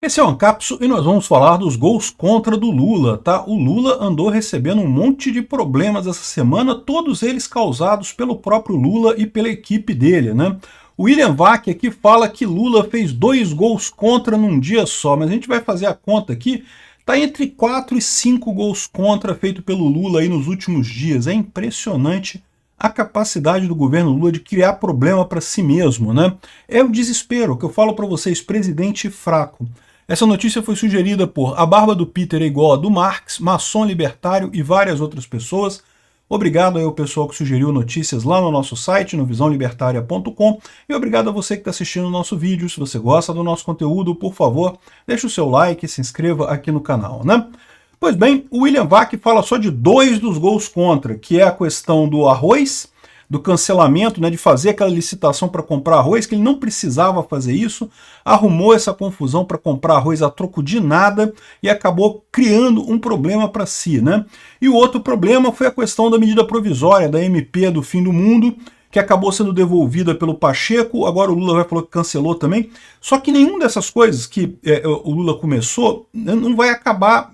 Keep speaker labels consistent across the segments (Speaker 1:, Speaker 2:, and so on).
Speaker 1: Esse é o Ancapso e nós vamos falar dos gols contra do Lula, tá? O Lula andou recebendo um monte de problemas essa semana, todos eles causados pelo próprio Lula e pela equipe dele, né? O William Vac aqui fala que Lula fez 2 gols contra num dia só, mas a gente vai fazer a conta aqui, tá entre 4 e 5 gols contra feito pelo Lula aí nos últimos dias. É impressionante a capacidade do governo Lula de criar problema para si mesmo, né? É o desespero que eu falo para vocês, presidente fraco. Essa notícia foi sugerida por A Barba do Peter é igual a do Marx, maçom libertário e várias outras pessoas. Obrigado aí ao pessoal que sugeriu notícias lá no nosso site, no visãolibertaria.com, e obrigado a você que está assistindo o nosso vídeo. Se você gosta do nosso conteúdo, por favor, deixe o seu like e se inscreva aqui no canal, né? Pois bem, o William Vac fala só de 2 dos gols contra, que é a questão do arroz, do cancelamento, né, de fazer aquela licitação para comprar arroz, que ele não precisava fazer isso, arrumou essa confusão para comprar arroz a troco de nada e acabou criando um problema para si, né? E o outro problema foi a questão da medida provisória, da MP do fim do mundo, que acabou sendo devolvida pelo Pacheco, agora o Lula vai falar que cancelou também, só que nenhuma dessas coisas que o Lula começou não vai acabar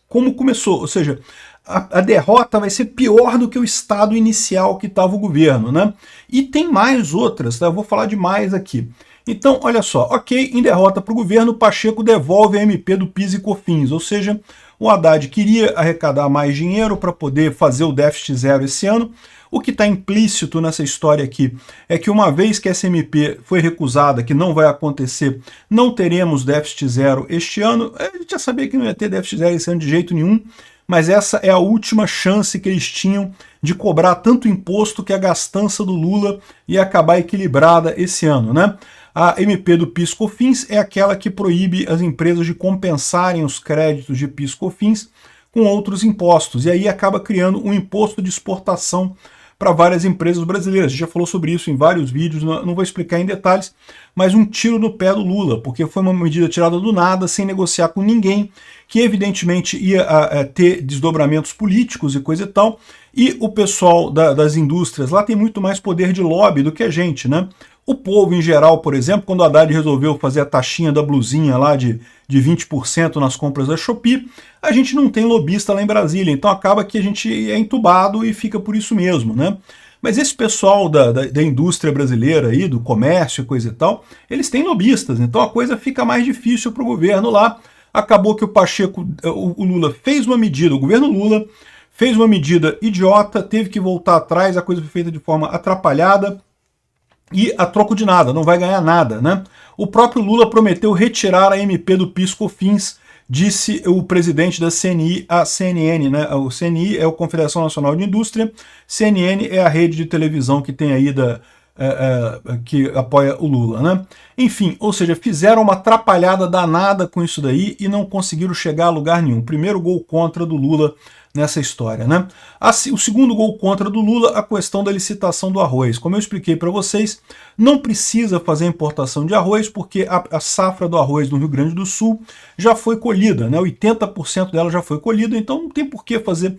Speaker 1: como começou, ou seja, a derrota vai ser pior do que o estado inicial que estava o governo, né? E tem mais outras, tá? Eu vou falar de mais aqui. Então, olha só, ok, em derrota para o governo, Pacheco devolve a MP do PIS e COFINS, ou seja, o Haddad queria arrecadar mais dinheiro para poder fazer o déficit zero esse ano. O que está implícito nessa história aqui é que uma vez que essa MP foi recusada, que não vai acontecer, não teremos déficit zero este ano. A gente já sabia que não ia ter déficit zero esse ano de jeito nenhum, mas essa é a última chance que eles tinham de cobrar tanto imposto que a gastança do Lula ia acabar equilibrada esse ano, né? A MP do PIS/COFINS é aquela que proíbe as empresas de compensarem os créditos de PIS/COFINS com outros impostos, e aí acaba criando um imposto de exportação para várias empresas brasileiras. A gente já falou sobre isso em vários vídeos, não vou explicar em detalhes, mas um tiro no pé do Lula, porque foi uma medida tirada do nada, sem negociar com ninguém, que evidentemente ia ter desdobramentos políticos e coisa e tal, e o pessoal das indústrias lá tem muito mais poder de lobby do que a gente, né? O povo em geral, por exemplo, quando o Haddad resolveu fazer a taxinha da blusinha lá de 20% nas compras da Shopee, a gente não tem lobista lá em Brasília, então acaba que a gente é entubado e fica por isso mesmo, né? Mas esse pessoal da indústria brasileira aí, do comércio e coisa e tal, eles têm lobistas, então a coisa fica mais difícil para o governo lá. Acabou que o Pacheco, o Lula fez uma medida, o governo Lula fez uma medida idiota, teve que voltar atrás, a coisa foi feita de forma atrapalhada, e a troco de nada, não vai ganhar nada, né? O próprio Lula prometeu retirar a MP do PIS/COFINS, disse o presidente da CNI à CNN, né? O CNI é a Confederação Nacional de Indústria, CNN é a rede de televisão que tem aí que apoia o Lula, né? Enfim, ou seja, fizeram uma atrapalhada danada com isso daí e não conseguiram chegar a lugar nenhum. Primeiro gol contra do Lula nessa história, né? O segundo gol contra do Lula, a questão da licitação do arroz. Como eu expliquei para vocês, não precisa fazer importação de arroz, porque a safra do arroz no Rio Grande do Sul já foi colhida, né? 80% dela já foi colhida, então não tem por que fazer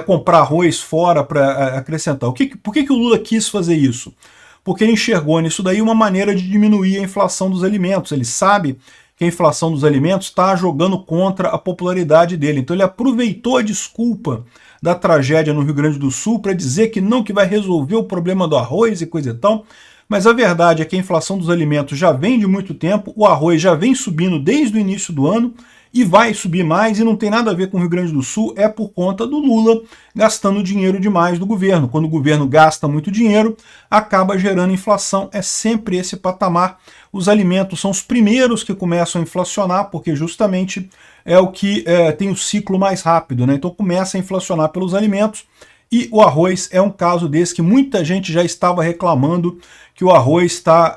Speaker 1: comprar arroz fora para acrescentar. Por que o Lula quis fazer isso? Porque ele enxergou nisso daí uma maneira de diminuir a inflação dos alimentos. Ele sabe que a inflação dos alimentos está jogando contra a popularidade dele. Então ele aproveitou a desculpa da tragédia no Rio Grande do Sul para dizer que não, que vai resolver o problema do arroz e coisa e tal. Mas a verdade é que a inflação dos alimentos já vem de muito tempo, o arroz já vem subindo desde o início do ano, e vai subir mais, e não tem nada a ver com o Rio Grande do Sul, é por conta do Lula gastando dinheiro demais do governo. Quando o governo gasta muito dinheiro, acaba gerando inflação, é sempre esse patamar. Os alimentos são os primeiros que começam a inflacionar, porque justamente é o que tem o ciclo mais rápido, né? Então começa a inflacionar pelos alimentos, e o arroz é um caso desse que muita gente já estava reclamando que o arroz está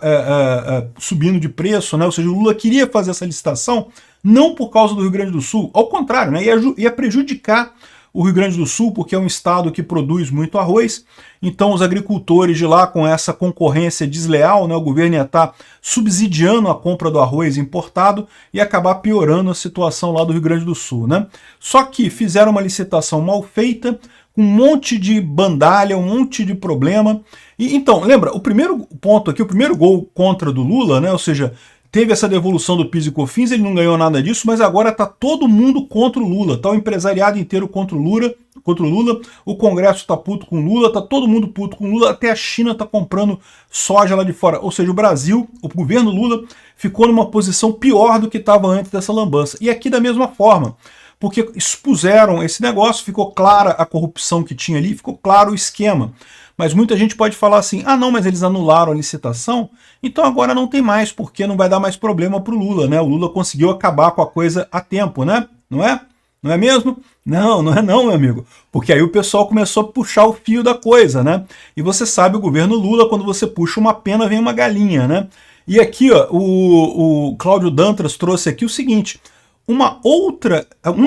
Speaker 1: subindo de preço, né? Ou seja, o Lula queria fazer essa licitação não por causa do Rio Grande do Sul, ao contrário, né? Ia prejudicar o Rio Grande do Sul, porque é um estado que produz muito arroz, então os agricultores de lá, com essa concorrência desleal, né, o governo ia estar subsidiando a compra do arroz importado e acabar piorando a situação lá do Rio Grande do Sul, né? Só que fizeram uma licitação mal feita, com um monte de bandalha, um monte de problema. E então, lembra, o primeiro ponto aqui, o primeiro gol contra do Lula, né, ou seja, teve essa devolução do PIS e COFINS, ele não ganhou nada disso, mas agora está todo mundo contra o Lula, está o empresariado inteiro contra o Lula, o Congresso está puto com o Lula, está todo mundo puto com o Lula, até a China está comprando soja lá de fora. Ou seja, o Brasil, o governo Lula, ficou numa posição pior do que estava antes dessa lambança. E aqui da mesma forma, porque expuseram esse negócio, ficou clara a corrupção que tinha ali, ficou claro o esquema. Mas muita gente pode falar assim, ah não, mas eles anularam a licitação, então agora não tem mais, porque não vai dar mais problema para o Lula, né? O Lula conseguiu acabar com a coisa a tempo, né? Não é? Não é mesmo? Não, não é não, meu amigo. Porque aí o pessoal começou a puxar o fio da coisa, né? E você sabe, o governo Lula, quando você puxa uma pena, vem uma galinha, né? E aqui, ó, o Cláudio Dantas trouxe aqui o seguinte: uma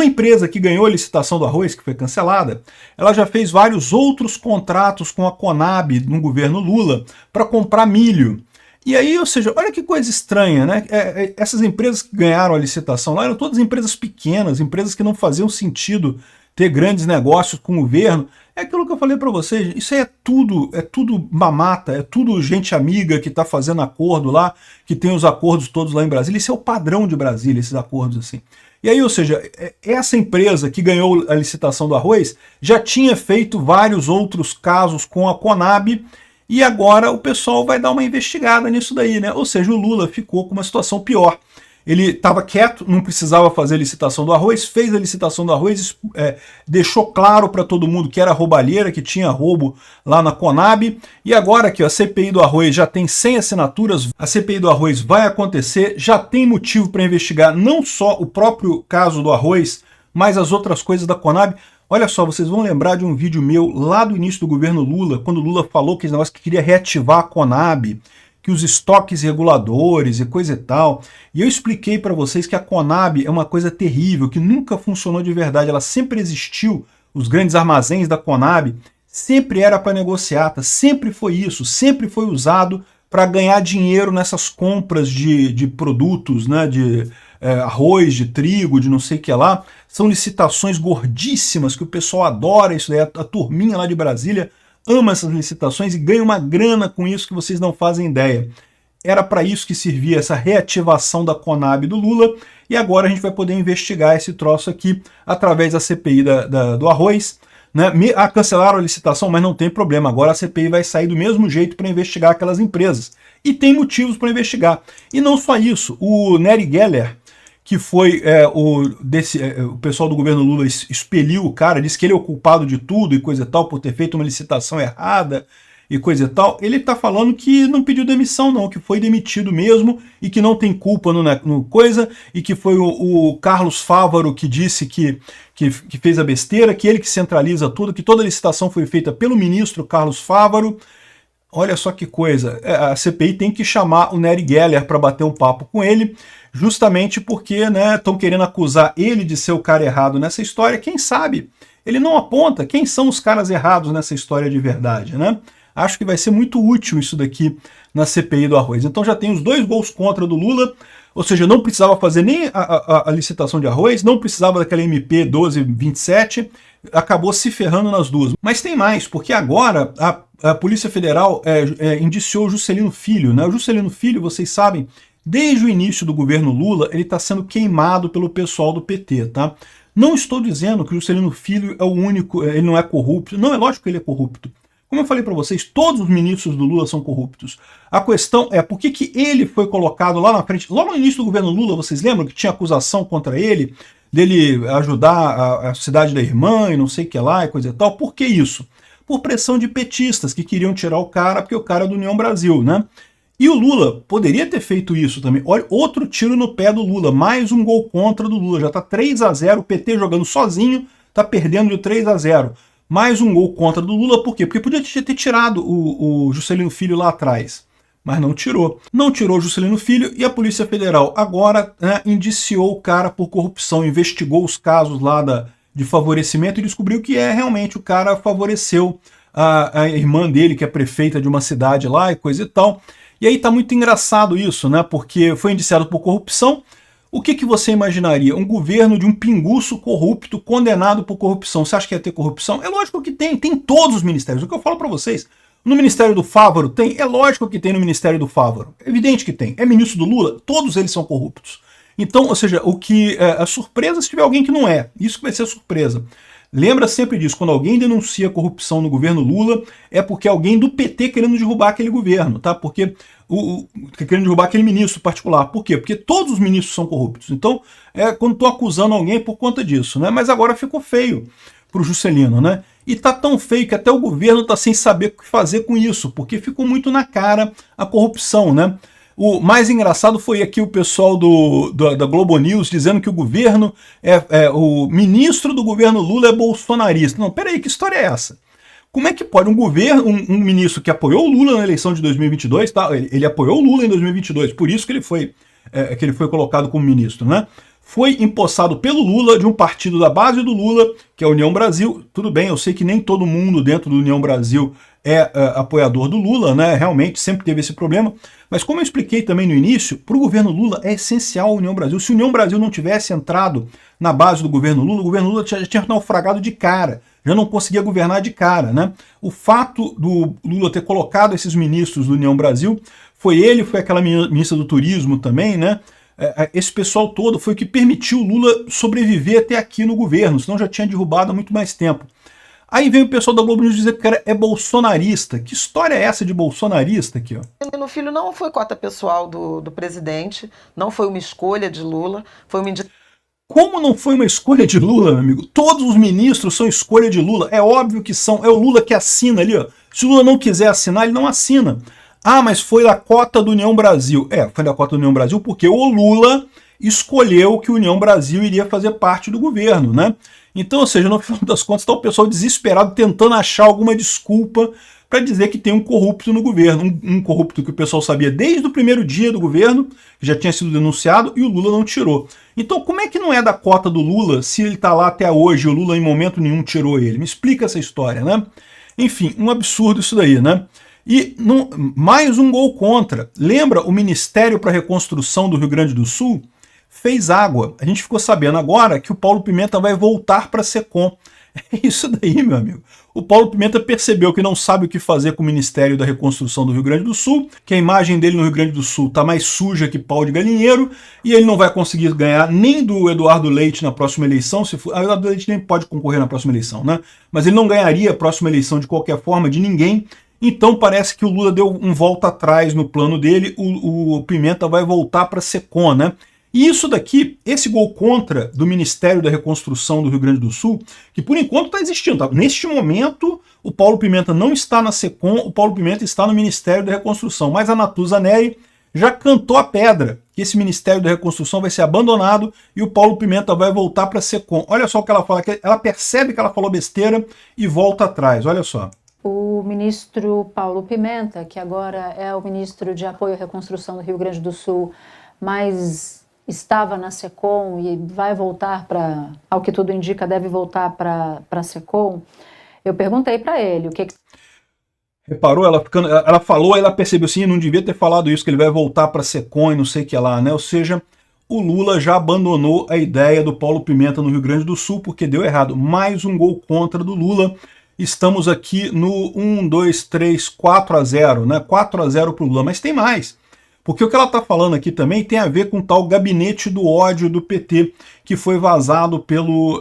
Speaker 1: empresa que ganhou a licitação do arroz, que foi cancelada, ela já fez vários outros contratos com a Conab no governo Lula para comprar milho. E aí, ou seja, olha que coisa estranha, né? Essas empresas que ganharam a licitação lá eram todas empresas pequenas, empresas que não faziam sentido ter grandes negócios com o governo. É aquilo que eu falei para vocês, isso aí é tudo mamata, é tudo gente amiga que está fazendo acordo lá, que tem os acordos todos lá em Brasília. Isso é o padrão de Brasília, esses acordos assim. E aí, ou seja, essa empresa que ganhou a licitação do arroz já tinha feito vários outros casos com a Conab, e agora o pessoal vai dar uma investigada nisso daí, né? Ou seja, o Lula ficou com uma situação pior. Ele estava quieto, não precisava fazer a licitação do arroz, fez a licitação do arroz, deixou claro para todo mundo que era roubalheira, que tinha roubo lá na Conab, e agora que a CPI do arroz já tem 100 assinaturas, a CPI do arroz vai acontecer, já tem motivo para investigar não só o próprio caso do arroz, mas as outras coisas da Conab. Olha só, vocês vão lembrar de um vídeo meu lá do início do governo Lula, quando o Lula falou que esse negócio que queria reativar a Conab, que os estoques reguladores e coisa e tal. E eu expliquei para vocês que a Conab é uma coisa terrível, que nunca funcionou de verdade, ela sempre existiu, os grandes armazéns da Conab, sempre era para negociata, sempre foi isso, sempre foi usado para ganhar dinheiro nessas compras de produtos, né, de arroz, de trigo, de não sei o que lá. São licitações gordíssimas que o pessoal adora, isso daí, a turminha lá de Brasília ama essas licitações e ganha uma grana com isso que vocês não fazem ideia. Era para isso que servia essa reativação da Conab do Lula, e agora a gente vai poder investigar esse troço aqui através da CPI do arroz. Né? Cancelaram a licitação, mas não tem problema, agora a CPI vai sair do mesmo jeito para investigar aquelas empresas. E tem motivos para investigar. E não só isso, o Nery Geller, que foi o pessoal do governo Lula expeliu o cara, disse que ele é o culpado de tudo e coisa e tal, por ter feito uma licitação errada e coisa e tal. Ele está falando que não pediu demissão não, que foi demitido mesmo e que não tem culpa no coisa, e que foi o Carlos Fávaro que disse que fez a besteira, que ele que centraliza tudo, que toda a licitação foi feita pelo ministro Carlos Fávaro. Olha só que coisa, a CPI tem que chamar o Nery Geller para bater um papo com ele, justamente porque estão querendo acusar ele de ser o cara errado nessa história. Quem sabe ele não aponta quem são os caras errados nessa história de verdade, né? Acho que vai ser muito útil isso daqui na CPI do arroz. Então já tem os 2 gols contra do Lula, ou seja, não precisava fazer nem a licitação de arroz, não precisava daquela MP 1227, acabou se ferrando nas duas. Mas tem mais, porque agora a Polícia Federal indiciou o Juscelino Filho, né? O Juscelino Filho, vocês sabem, desde o início do governo Lula, ele está sendo queimado pelo pessoal do PT, tá? Não estou dizendo que o Juscelino Filho é o único, ele não é corrupto. Não, é lógico que ele é corrupto. Como eu falei para vocês, todos os ministros do Lula são corruptos. A questão é por que ele foi colocado lá na frente. Logo no início do governo Lula, vocês lembram que tinha acusação contra ele, dele ajudar a cidade da irmã e não sei o que lá e coisa e tal. Por que isso? Por pressão de petistas que queriam tirar o cara, porque o cara é do União Brasil, né? E o Lula poderia ter feito isso também. Olha, outro tiro no pé do Lula, mais um gol contra do Lula. Já está 3-0, o PT jogando sozinho, está perdendo de 3-0. Mais um gol contra do Lula, por quê? Porque podia ter tirado o Juscelino Filho lá atrás, mas não tirou. Não tirou o Juscelino Filho, e a Polícia Federal agora indiciou o cara por corrupção, investigou os casos lá de favorecimento e descobriu que realmente o cara favoreceu a irmã dele, que é prefeita de uma cidade lá e coisa e tal. E aí tá muito engraçado isso, né? Porque foi indiciado por corrupção. O que você imaginaria? Um governo de um pinguço corrupto, condenado por corrupção. Você acha que ia ter corrupção? É lógico que tem em todos os ministérios. O que eu falo para vocês, No Ministério do Fávaro tem? É lógico que tem no Ministério do Fávaro. É evidente que tem. É ministro do Lula? Todos eles são corruptos. Então, ou seja, o que a surpresa se tiver alguém que não é. Isso que vai ser a surpresa. Lembra sempre disso, quando alguém denuncia corrupção no governo Lula, é porque alguém do PT querendo derrubar aquele governo, tá? Porque querendo derrubar aquele ministro particular. Por quê? Porque todos os ministros são corruptos. Então, quando estou acusando alguém é por conta disso, né? Mas agora ficou feio para o Juscelino, né? E tá tão feio que até o governo tá sem saber o que fazer com isso, porque ficou muito na cara a corrupção, né? O mais engraçado foi aqui o pessoal da Globo News dizendo que o governo o ministro do governo Lula é bolsonarista. Não, peraí, que história é essa? Como é que pode um ministro que apoiou o Lula na eleição de 2022, tá? Ele apoiou o Lula em 2022, por isso que ele foi colocado como ministro, né? Foi empossado pelo Lula, de um partido da base do Lula, que é a União Brasil. Tudo bem, eu sei que nem todo mundo dentro do União Brasil é apoiador do Lula, né? Realmente sempre teve esse problema. Mas como eu expliquei também no início, para o governo Lula é essencial a União Brasil. Se a União Brasil não tivesse entrado na base do governo Lula, o governo Lula já tinha naufragado de cara, já não conseguia governar de cara, né? O fato do Lula ter colocado esses ministros do União Brasil, foi aquela ministra do Turismo também, né? Esse pessoal todo foi o que permitiu o Lula sobreviver até aqui no governo, senão já tinha derrubado há muito mais tempo. Aí vem o pessoal da Globo News dizer que o cara é bolsonarista. Que história é essa de bolsonarista aqui, ó?
Speaker 2: O filho não foi cota pessoal do presidente, não foi uma escolha de Lula, foi uma indicação.
Speaker 1: Como não foi uma escolha de Lula, meu amigo? Todos os ministros são escolha de Lula. É óbvio que são. É o Lula que assina ali, ó. Se o Lula não quiser assinar, ele não assina. Ah, mas foi da cota do União Brasil. Foi da cota do União Brasil porque o Lula escolheu que o União Brasil iria fazer parte do governo, né? Então, ou seja, no final das contas, está o pessoal desesperado tentando achar alguma desculpa para dizer que tem um corrupto no governo. Um corrupto que o pessoal sabia desde o primeiro dia do governo, que já tinha sido denunciado, e o Lula não tirou. Então, como é que não é da cota do Lula se ele está lá até hoje e o Lula em momento nenhum tirou ele? Me explica essa história, né? Enfim, um absurdo isso daí, né? E mais um gol contra. Lembra o Ministério para a Reconstrução do Rio Grande do Sul? Fez água. A gente ficou sabendo agora que o Paulo Pimenta vai voltar para a SECOM. É isso daí, meu amigo. O Paulo Pimenta percebeu que não sabe o que fazer com o Ministério da Reconstrução do Rio Grande do Sul, que a imagem dele no Rio Grande do Sul está mais suja que pau de galinheiro, e ele não vai conseguir ganhar nem do Eduardo Leite na próxima eleição. O Eduardo Leite nem pode concorrer na próxima eleição, né? Mas ele não ganharia a próxima eleição de qualquer forma de ninguém. Então parece que o Lula deu um volta atrás no plano dele, o Pimenta vai voltar para a SECOM, né? E isso daqui, esse gol contra do Ministério da Reconstrução do Rio Grande do Sul, que por enquanto está existindo, tá? Neste momento o Paulo Pimenta não está na SECOM, o Paulo Pimenta está no Ministério da Reconstrução, mas a Natuza Neri já cantou a pedra, que esse Ministério da Reconstrução vai ser abandonado e o Paulo Pimenta vai voltar para a SECOM. Olha só o que ela fala, que ela percebe que ela falou besteira e volta atrás, olha só.
Speaker 3: O ministro Paulo Pimenta, que agora é o ministro de Apoio à Reconstrução do Rio Grande do Sul, mas estava na SECOM e vai voltar para, ao que tudo indica, deve voltar para a SECOM. Eu perguntei para ele o que...
Speaker 1: Reparou? Ela falou, ela percebeu assim, não devia ter falado isso, que ele vai voltar para a SECOM e não sei o que lá, né? Ou seja, o Lula já abandonou a ideia do Paulo Pimenta no Rio Grande do Sul porque deu errado. Mais um gol contra do Lula. Estamos aqui no 4-0, né? 4-0 para o Lula, mas tem mais. Porque o que ela está falando aqui também tem a ver com o tal gabinete do ódio do PT, que foi vazado pelo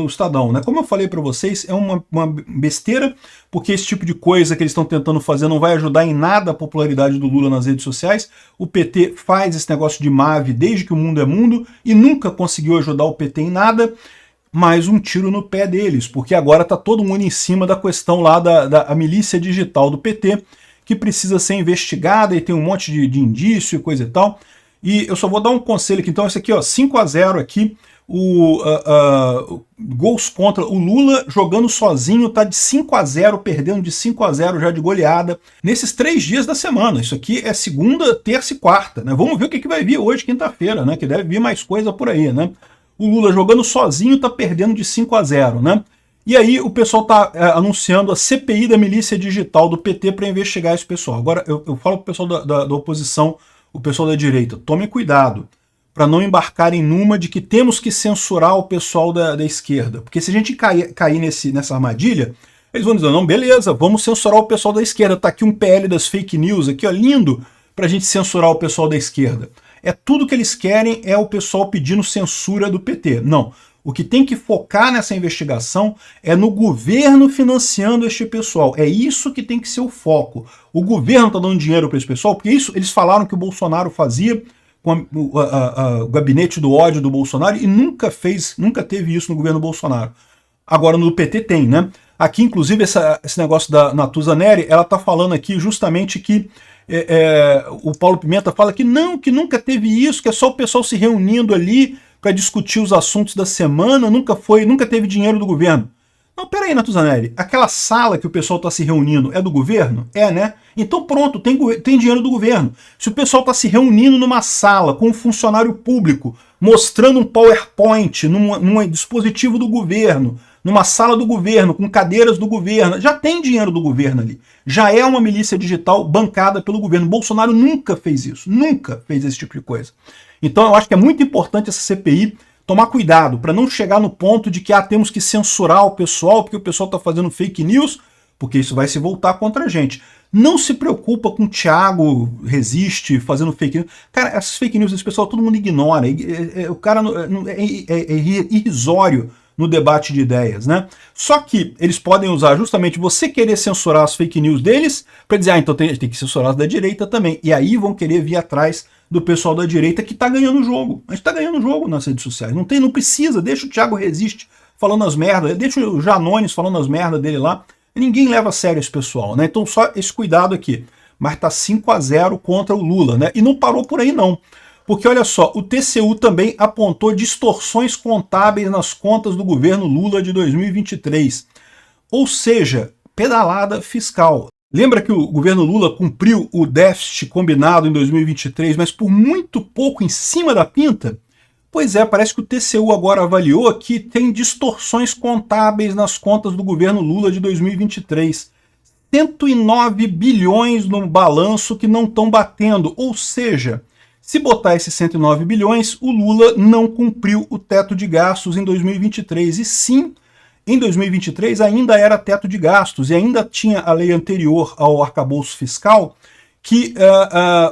Speaker 1: Estadão, né? Como eu falei para vocês, é uma besteira, porque esse tipo de coisa que eles estão tentando fazer não vai ajudar em nada a popularidade do Lula nas redes sociais. O PT faz esse negócio de MAV desde que o mundo é mundo e nunca conseguiu ajudar o PT em nada. Mais um tiro no pé deles, porque agora está todo mundo em cima da questão lá da milícia digital do PT, que precisa ser investigada e tem um monte de indício e coisa e tal. E eu só vou dar um conselho aqui, então esse aqui, ó, 5-0 aqui, gols contra o Lula jogando sozinho, tá de 5-0, perdendo de 5-0 já de goleada, nesses 3 dias da semana. Isso aqui é segunda, terça e quarta, né? Vamos ver o que vai vir hoje, quinta-feira, né? Que deve vir mais coisa por aí, né? O Lula jogando sozinho está perdendo de 5-0, né? E aí o pessoal está anunciando a CPI da milícia digital do PT para investigar esse pessoal. Agora eu falo para o pessoal da oposição, o pessoal da direita, tome cuidado para não embarcarem numa de que temos que censurar o pessoal da esquerda. Porque se a gente cair nessa armadilha, Eles vão dizer, não, beleza, vamos censurar o pessoal da esquerda. Tá aqui um PL das fake news, aqui, ó, lindo, pra gente censurar o pessoal da esquerda. É tudo que eles querem é o pessoal pedindo censura do PT. Não. O que tem que focar nessa investigação é no governo financiando este pessoal. É isso que tem que ser o foco. O governo está dando dinheiro para esse pessoal, porque isso eles falaram que o Bolsonaro fazia com o gabinete do ódio do Bolsonaro e nunca teve isso no governo Bolsonaro. Agora no PT tem, né? Aqui, inclusive, esse negócio da Natuza Neri, ela está falando aqui justamente que o Paulo Pimenta fala que nunca teve isso, que é só o pessoal se reunindo ali para discutir os assuntos da semana, nunca teve dinheiro do governo. Não, peraí, Natuza Neri, aquela sala que o pessoal está se reunindo é do governo? É, né? Então pronto, tem dinheiro do governo. Se o pessoal está se reunindo numa sala com um funcionário público, mostrando um PowerPoint num dispositivo do governo, numa sala do governo, com cadeiras do governo, já tem dinheiro do governo ali. Já é uma milícia digital bancada pelo governo. Bolsonaro nunca fez isso, nunca fez esse tipo de coisa. Então eu acho que é muito importante essa CPI tomar cuidado para não chegar no ponto de que temos que censurar o pessoal porque o pessoal está fazendo fake news, porque isso vai se voltar contra a gente. Não se preocupa com o Thiago Resiste fazendo fake news. Cara, essas fake news desse pessoal todo mundo ignora. O cara é irrisório no debate de ideias, né? Só que eles podem usar justamente você querer censurar as fake news deles para dizer, então tem que censurar as da direita também. E aí vão querer vir atrás do pessoal da direita que tá ganhando o jogo. A gente tá ganhando o jogo nas redes sociais. Não precisa, deixa o Thiago Resiste falando as merdas, deixa o Janones falando as merdas dele lá. Ninguém leva a sério esse pessoal, né? Então só esse cuidado aqui. Mas tá 5-0 contra o Lula, né? E não parou por aí não. Porque olha só, o TCU também apontou distorções contábeis nas contas do governo Lula de 2023. Ou seja, pedalada fiscal. Lembra que o governo Lula cumpriu o déficit combinado em 2023, mas por muito pouco em cima da pinta? Pois é, parece que o TCU agora avaliou que tem distorções contábeis nas contas do governo Lula de 2023. 109 bilhões no balanço que não estão batendo, ou seja, se botar esses 109 bilhões, o Lula não cumpriu o teto de gastos em 2023, e sim, em 2023 ainda era teto de gastos e ainda tinha a lei anterior ao arcabouço fiscal que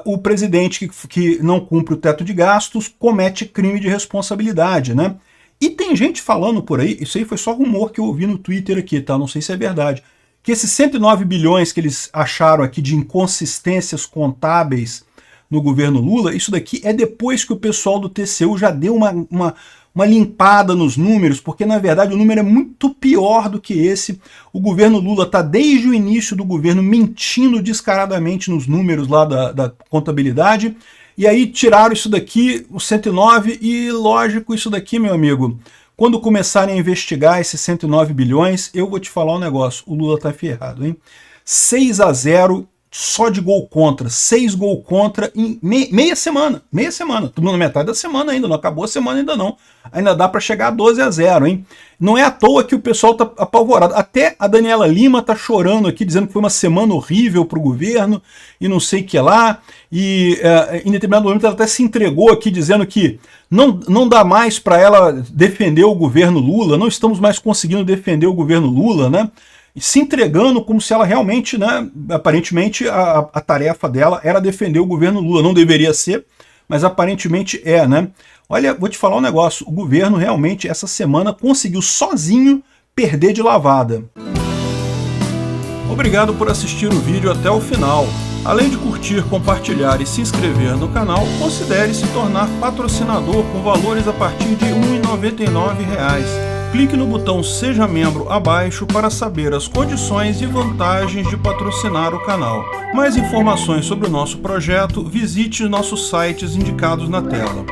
Speaker 1: o presidente que não cumpre o teto de gastos comete crime de responsabilidade, né? E tem gente falando por aí, isso aí foi só rumor que eu ouvi no Twitter aqui, tá? Não sei se é verdade, que esses 109 bilhões que eles acharam aqui de inconsistências contábeis no governo Lula, isso daqui é depois que o pessoal do TCU já deu uma limpada nos números, porque na verdade o número é muito pior do que esse. O governo Lula está desde o início do governo mentindo descaradamente nos números lá da contabilidade, e aí tiraram isso daqui, os 109, e lógico, isso daqui, meu amigo, quando começarem a investigar esses 109 bilhões, eu vou te falar um negócio, o Lula tá ferrado, hein? 6-0 só de gol contra, 6 gols contra em meia semana, estamos na metade da semana ainda, não acabou a semana ainda não, ainda dá para chegar a 12-0, hein? Não é à toa que o pessoal tá apavorado, até a Daniela Lima tá chorando aqui, dizendo que foi uma semana horrível pro governo, e não sei o que lá, e em determinado momento ela até se entregou aqui, dizendo que não dá mais para ela defender o governo Lula, não estamos mais conseguindo defender o governo Lula, né? Se entregando como se ela realmente, né, aparentemente a tarefa dela era defender o governo Lula. Não deveria ser, mas aparentemente é, né? Olha, vou te falar um negócio, o governo realmente essa semana conseguiu sozinho perder de lavada. Obrigado por assistir o vídeo até o final. Além de curtir, compartilhar e se inscrever no canal, considere se tornar patrocinador com valores a partir de R$ 1,99. Clique no botão Seja Membro abaixo para saber as condições e vantagens de patrocinar o canal. Mais informações sobre o nosso projeto, visite nossos sites indicados na tela.